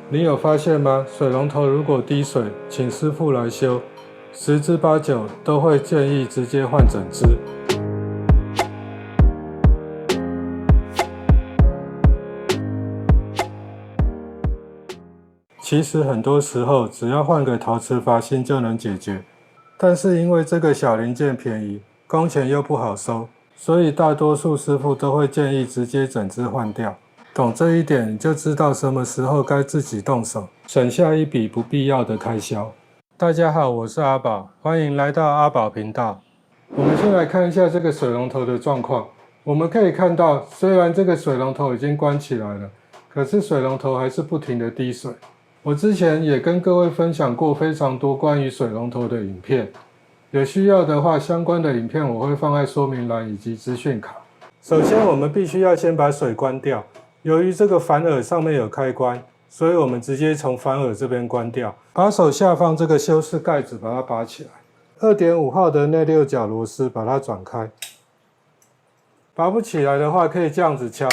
你有发现吗？水龙头如果滴水，请师傅来修，10之8九都会建议直接换整支。其实很多时候只要换个陶瓷阀芯就能解决，但是因为这个小零件便宜，工钱又不好收，所以大多数师傅都会建议直接整支换掉。懂这一点，你就知道什么时候该自己动手，省下一笔不必要的开销。大家好，我是阿宝，欢迎来到阿宝频道。我们先来看一下这个水龙头的状况。我们可以看到，虽然这个水龙头已经关起来了，可是水龙头还是不停的滴水。我之前也跟各位分享过非常多关于水龙头的影片，有需要的话，相关的影片我会放在说明栏以及资讯卡。首先，我们必须要先把水关掉。由于这个反耳上面有开关，所以我们直接从反耳这边关掉。把手下方这个修饰盖子把它拔起来。2.5号的内六角螺丝把它转开。拔不起来的话，可以这样子敲，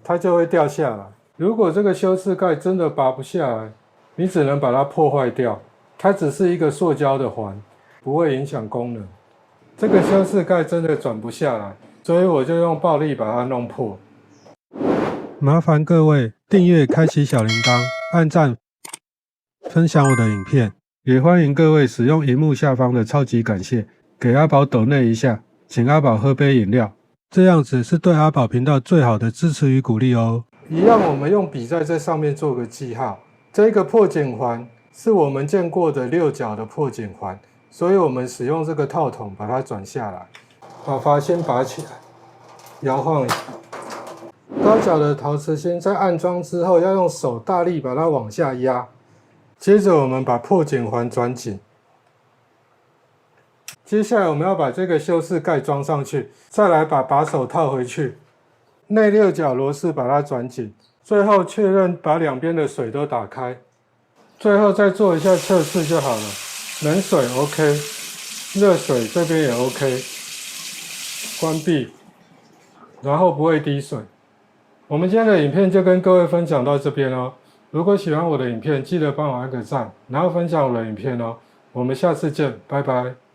它就会掉下来。如果这个修饰盖真的拔不下来，你只能把它破坏掉。它只是一个塑胶的环，不会影响功能。这个修饰盖真的转不下来，所以我就用暴力把它弄破。麻烦各位订阅、开启小铃铛、按赞、分享我的影片，也欢迎各位使用荧幕下方的超级感谢，给阿宝抖内一下，请阿宝喝杯饮料，这样子是对阿宝频道最好的支持与鼓励哦。一样，我们用笔在这上面做个记号。这个破茧环是我们见过的6角的破茧环，所以我们使用这个套筒把它转下来，把阀先拔起来，摇晃一下。高角的陶瓷芯在安装之后，要用手大力把它往下压。接着我们把破茧环转紧。接下来我们要把这个修饰盖装上去，再来把把手套回去。内六角螺丝把它转紧，最后确认把两边的水都打开，最后再做一下测试就好了。冷水 OK， 热水这边也 OK， 关闭，然后不会滴水。我们今天的影片就跟各位分享到这边哦。如果喜欢我的影片，记得帮我按个赞，然后分享我的影片哦。我们下次见，拜拜。